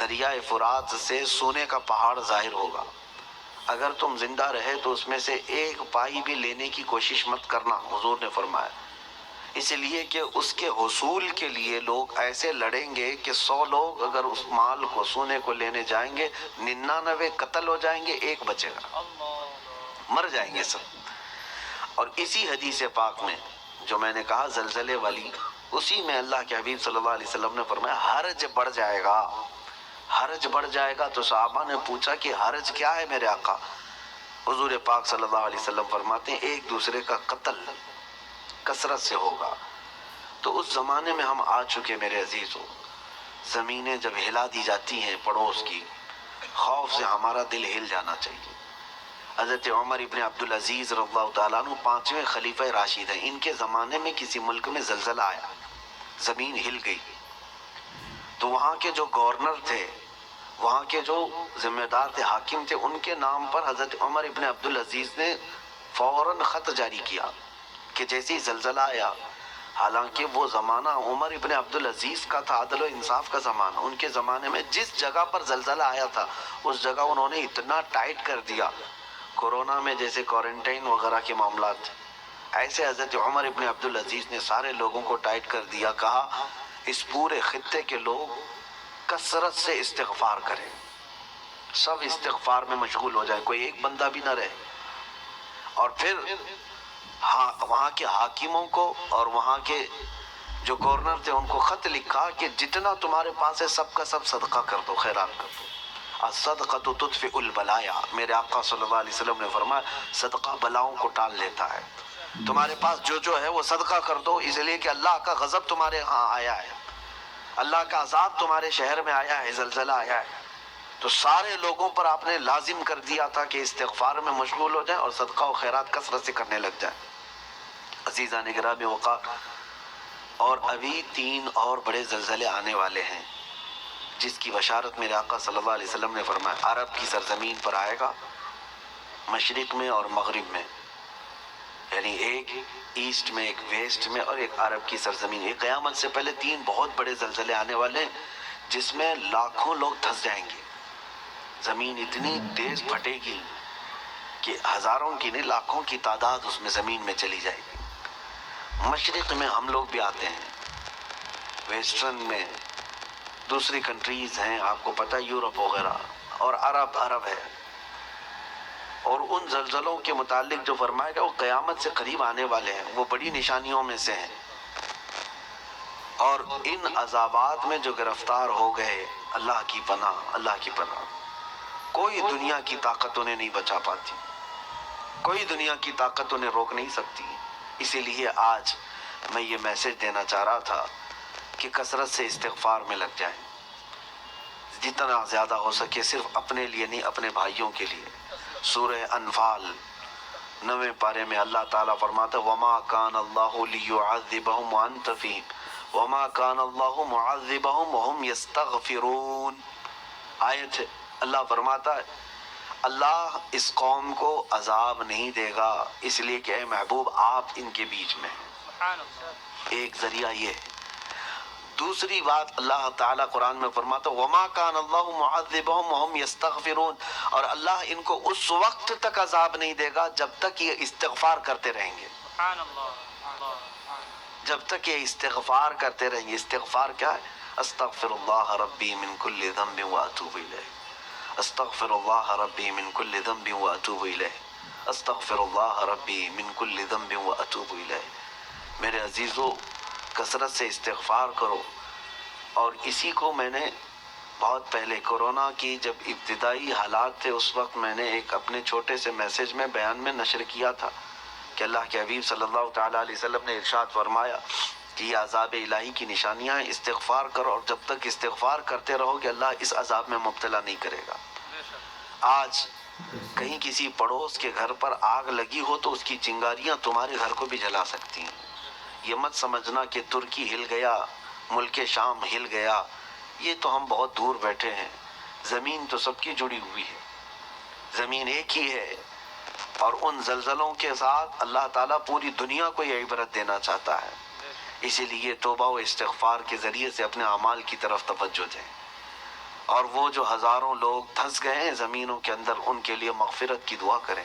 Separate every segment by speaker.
Speaker 1: دریائے فرات سے سونے کا پہاڑ ظاہر ہوگا، اگر تم زندہ رہے تو اس میں سے ایک پائی بھی لینے کی کوشش مت کرنا، حضور نے فرمایا، اس لیے کہ اس کے حصول کے لیے لوگ ایسے لڑیں گے کہ 100 لوگ اگر اس مال کو سونے کو لینے جائیں گے 99 قتل ہو جائیں گے، ایک بچے گا، مر جائیں گے سب۔ اور اسی حدیث پاک میں جو میں نے کہا زلزلے والی، اسی میں اللہ کے حبیب صلی اللہ علیہ وسلم نے فرمایا حرج بڑھ جائے گا، حرج بڑھ جائے گا۔ تو صحابہ نے پوچھا کہ حرج کیا ہے میرے آقا؟ حضور پاک صلی اللہ علیہ وسلم فرماتے ہیں ایک دوسرے کا قتل کثرت سے ہوگا۔ تو اس زمانے میں ہم آ چکے میرے عزیزو، زمینیں جب ہلا دی جاتی ہیں پڑوس کی، خوف سے ہمارا دل ہل جانا چاہیے۔ حضرت عمر ابن عبدالعزیز رضی اللہ تعالیٰ عنہ 5ویں خلیفہ راشد ہیں، ان کے زمانے میں کسی ملک میں زلزلہ آیا، زمین ہل گئی، تو وہاں کے جو گورنر تھے، وہاں کے جو ذمہ دار تھے، حاکم تھے، ان کے نام پر حضرت عمر ابن عبدالعزیز نے فوراً خط جاری کیا کہ جیسے ہی زلزلہ آیا، حالانکہ وہ زمانہ عمر ابن عبدالعزیز کا تھا، عدل و انصاف کا زمانہ، ان کے زمانے میں جس جگہ پر زلزلہ آیا تھا اس جگہ انہوں نے اتنا ٹائٹ کر دیا، کورونا میں جیسے کوارنٹائن وغیرہ کے معاملات تھے، ایسے حضرت عمر ابن عبدالعزیز نے سارے لوگوں کو ٹائٹ کر دیا، کہا اس پورے خطے کے لوگ کثرت سے استغفار کریں، سب استغفار میں مشغول ہو جائے، کوئی ایک بندہ بھی نہ رہے۔ اور پھر وہاں کے حاکموں کو اور وہاں کے جو گورنر تھے ان کو خط لکھا کہ جتنا تمہارے پاس ہے سب کا سب صدقہ کر دو، خیرات کر دو، الصدقۃ تطفئ البلایا، میرے آقا صلی اللہ علیہ وسلم نے فرمایا صدقہ بلاؤں کو ٹال لیتا ہے، تمہارے پاس جو ہے وہ صدقہ کر دو، اس لیے کہ اللہ کا غضب تمہارے ہاں آیا ہے، اللہ کا عذاب تمہارے شہر میں آیا ہے، زلزلہ آیا ہے۔ تو سارے لوگوں پر آپ نے لازم کر دیا تھا کہ استغفار میں مشغول ہو جائیں اور صدقہ و خیرات کثرت سے کرنے لگ جائیں۔ عزیزان گرامی وقار، اور ابھی 3 اور بڑے زلزلے آنے والے ہیں جس کی بشارت میرے آقا صلی اللہ علیہ وسلم نے فرمایا عرب کی سرزمین پر آئے گا، مشرق میں اور مغرب میں، یعنی ایک ایسٹ میں، ایک ویسٹ میں، اور ایک عرب کی سرزمین۔ یہ قیامت سے پہلے 3 بہت بڑے زلزلے آنے والے ہیں جس میں لاکھوں لوگ دھنس جائیں گے، زمین اتنی تیز پھٹے گی کہ ہزاروں کی نہیں لاکھوں کی تعداد اس میں زمین میں چلی جائے گی۔ مشرق میں ہم لوگ بھی آتے ہیں، ویسٹرن میں دوسری کنٹریز ہیں، آپ کو پتہ یورپ وغیرہ، اور عرب ہے۔ اور ان زلزلوں کے متعلق جو فرمایا گیا وہ قیامت سے قریب آنے والے ہیں، وہ بڑی نشانیوں میں سے ہیں۔ اور ان عذابات میں جو گرفتار ہو گئے، اللہ کی پناہ، اللہ کی پناہ، کوئی دنیا کی طاقت انہیں نہیں بچا پاتی، کوئی دنیا کی طاقت انہیں روک نہیں سکتی۔ اسی لیے آج میں یہ میسج دینا چاہ رہا تھا کہ کثرت سے استغفار میں لگ جائیں، جتنا زیادہ ہو سکے، صرف اپنے لیے نہیں، اپنے بھائیوں کے لیے۔ سورہ انفال 9ویں پارے میں اللہ تعالیٰ فرماتا ہے وَمَا كَانَ اللَّهُ لِيُعَذِّبَهُمْ وَأَنْتَ فِيهِمْ وَمَا كَانَ اللَّهُ مُعَذِّبَهُمْ وَهُمْ يَسْتَغْفِرُونَ۔ آیت ہے، اللہ فرماتا ہے اللہ اس قوم کو عذاب نہیں دے گا اس لیے کہ اے محبوب آپ ان کے بیچ میں ہیں۔ ایک ذریعہ یہ ہے۔ دوسری بات اللہ تعالیٰ قرآن میں فرماتا وَمَا كَانَ اللَّهُ مُعَذِّبَهُمْ وَهُمْ يَسْتَغْفِرُونَ، اور اللہ ان کو اس وقت تک عذاب نہیں دے گا جب تک یہ استغفار کرتے رہیں گے، جب تک یہ استغفار کرتے رہیں گے۔ استغفار کیا ہے؟ استغفر اللہ ربی من کل ذنب واتوب الیہ، استغفر اللہ ربی من کل ذنب واتوب الیہ، استغفر اللہ ربی من کل ذنب واتوب الیہ۔ میرے عزیزو، کثرت سے استغفار کرو۔ اور اسی کو میں نے بہت پہلے کورونا کی جب ابتدائی حالات تھے اس وقت میں نے ایک اپنے چھوٹے سے میسج میں بیان میں نشر کیا تھا کہ اللہ کے حبیب صلی اللہ تعالیٰ علیہ وسلم نے ارشاد فرمایا کہ یہ عذاب الہی کی نشانیاں ہیں، استغفار کرو، اور جب تک استغفار کرتے رہو گے اللہ اس عذاب میں مبتلا نہیں کرے گا۔ آج کہیں کسی پڑوس کے گھر پر آگ لگی ہو تو اس کی چنگاریاں تمہارے گھر کو بھی جلا سکتی ہیں۔ یہ مت سمجھنا کہ ترکی ہل گیا، ملک شام ہل گیا، یہ تو ہم بہت دور بیٹھے ہیں، زمین تو سب کی جڑی ہوئی ہے، زمین ایک ہی ہے۔ اور ان زلزلوں کے ساتھ اللہ تعالیٰ پوری دنیا کو یہ عبرت دینا چاہتا ہے، اسی لیے توبہ و استغفار کے ذریعے سے اپنے اعمال کی طرف توجہ دیں۔ اور وہ جو ہزاروں لوگ دھنس گئے ہیں زمینوں کے اندر، ان کے لیے مغفرت کی دعا کریں.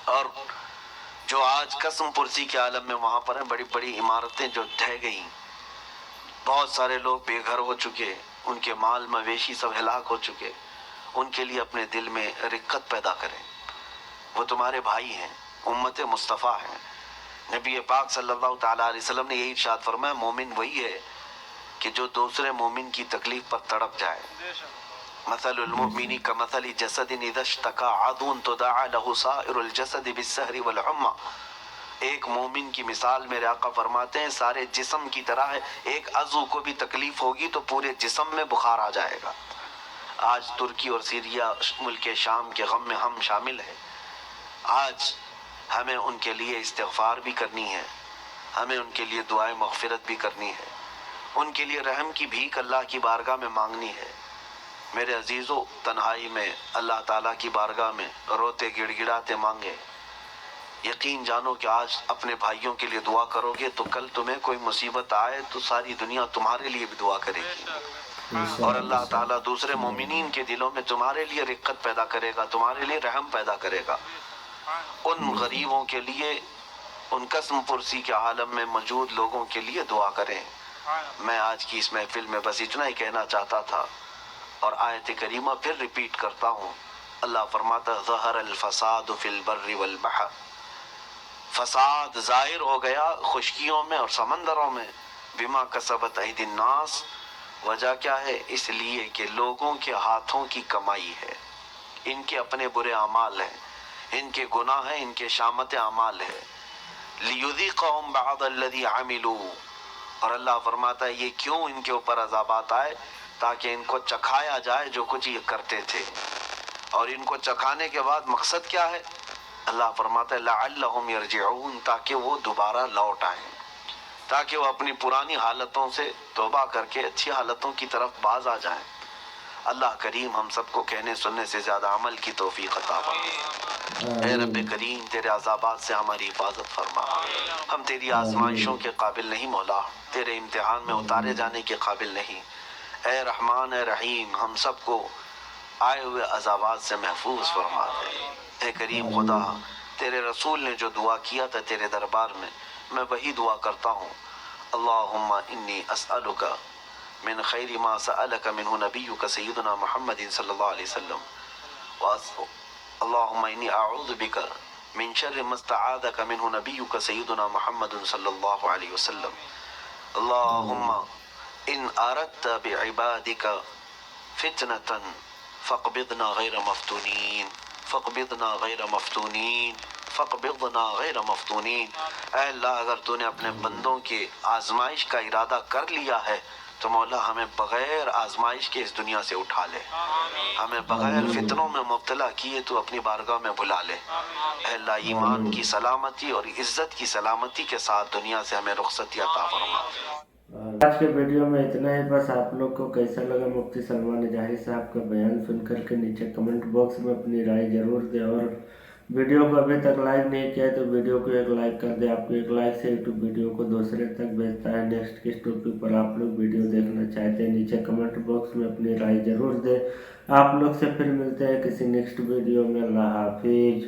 Speaker 1: اور جو آج قسم پرسی کے عالم میں وہاں پر ہیں، بڑی بڑی عمارتیں جو ڈھہ گئیں، بہت سارے لوگ بے گھر ہو چکے، ان کے مال مویشی سب ہلاک ہو چکے، ان کے لیے اپنے دل میں رقت پیدا کریں. وہ تمہارے بھائی ہیں، امت مصطفیٰ ہیں. نبی پاک صلی اللہ تعالیٰ علیہ وسلم نے یہی ارشاد فرمایا، مومن وہی ہے کہ جو دوسرے مومن کی تکلیف پر تڑپ جائے. مثل المؤمن کمثل جسد اذا اشتكى عضو تداعى له سائر الجسد بالسهر والحمى. ایک مومن کی مثال میرے آقا فرماتے ہیں سارے جسم کی طرح ہے. ایک عضو کو بھی تکلیف ہوگی تو پورے جسم میں بخار آ جائے گا. آج ترکی اور سیریا ملک شام کے غم میں ہم شامل ہیں. آج ہمیں ان کے لیے استغفار بھی کرنی ہے، ہمیں ان کے لیے دعائیں مغفرت بھی کرنی ہے، ان کے لیے رحم کی بھیک اللہ کی بارگاہ میں مانگنی ہے. میرے عزیزو، تنہائی میں اللہ تعالیٰ کی بارگاہ میں روتے گڑ گڑاتے مانگے. یقین جانو کہ آج اپنے بھائیوں کے لیے دعا کرو گے تو کل تمہیں کوئی مصیبت آئے تو ساری دنیا تمہارے لیے بھی دعا کرے گی، اور اللہ تعالیٰ دوسرے مومنین کے دلوں میں تمہارے لیے رقت پیدا کرے گا، تمہارے لیے رحم پیدا کرے گا. ان غریبوں کے لیے، ان قسم پرسی کے عالم میں موجود لوگوں کے لیے دعا کریں. میں آج کی اس محفل میں بس اتنا ہی کہنا چاہتا تھا، اور آیت کریمہ پھر ریپیٹ کرتا ہوں. اللہ فرماتا ظہر الفساد فی البر والبحر. فساد ظاہر ہو گیا خشکیوں میں اور سمندروں میں. بما کسبت ایدی الناس. وجہ کیا ہے؟ اس لیے کہ لوگوں کے ہاتھوں کی کمائی ہے، ان کے اپنے برے اعمال ہیں، ان کے گناہ ہیں، ان کے شامت اعمال ہے. لیذیقہم بعض الذی عملوا. اور اللہ فرماتا ہے یہ کیوں ان کے اوپر عذابات آئے؟ تاکہ ان کو چکھایا جائے جو کچھ یہ کرتے تھے. اور ان کو چکھانے کے بعد مقصد کیا ہے؟ اللہ فرماتا ہے لعلہم یرجعون، تاکہ وہ دوبارہ لوٹ آئیں، تاکہ وہ اپنی پرانی حالتوں سے توبہ کر کے اچھی حالتوں کی طرف باز آ جائیں. اللہ کریم ہم سب کو کہنے سننے سے زیادہ عمل کی توفیق عطا فرما. اے رب کریم تیرے عذابات سے ہماری حفاظت فرما. ہم تیری آزمائشوں کے قابل نہیں مولا، تیرے امتحان میں اتارے جانے کے قابل نہیں. اے رحمان اے رحیم ہم سب کو آئے ہوئے عذابات سے محفوظ فرما دے. اے کریم خدا، تیرے رسول نے جو دعا کیا تھا تیرے دربار میں وہی دعا کرتا ہوں. اللہم انی اسألک من خیر ما سألک منہ نبیک سیدنا محمد صلی اللہ علیہ وسلم. اللہم انی اعوذ بک من شر ما استعاذک منہ نبیک سیدنا محمد صلی اللہ علیہ وسلم. اللہم ان اردت بعبادک فتنة فاقبضنا غیر مفتونین، فاقبضنا غیر مفتونین، فاقبضنا غیر مفتونین. اے اللہ اگر تو نے اپنے بندوں کے آزمائش کا ارادہ کر لیا ہے تو مولا ہمیں بغیر آزمائش کے اس دنیا سے اٹھا لے، ہمیں بغیر فتنوں میں مبتلا کیے تو اپنی بارگاہ میں بلا لے. اے اللہ ایمان کی سلامتی اور عزت کی سلامتی کے ساتھ دنیا سے ہمیں رخصتی عطا فرما.
Speaker 2: آج کے ویڈیو میں اتنا ہی. بس آپ لوگ کو کیسا لگا مفتی سلمان جاہی صاحب کا بیان سن کر کے نیچے کمنٹ باکس میں اپنی رائے ضرور دیں، اور ویڈیو کو ابھی تک لائک نہیں کیا ہے تو ویڈیو کو ایک لائک کر دیں. آپ کو ایک لائک سے یوٹیوب ویڈیو کو دوسرے تک بھیجتا ہے. نیکسٹ کس ٹاپک پر آپ لوگ ویڈیو دیکھنا چاہتے ہیں نیچے کمنٹ باکس میں اپنی رائے ضرور دیں. آپ لوگ سے پھر ملتے ہیں کسی نیکسٹ ویڈیو میں. اللہ حافظ.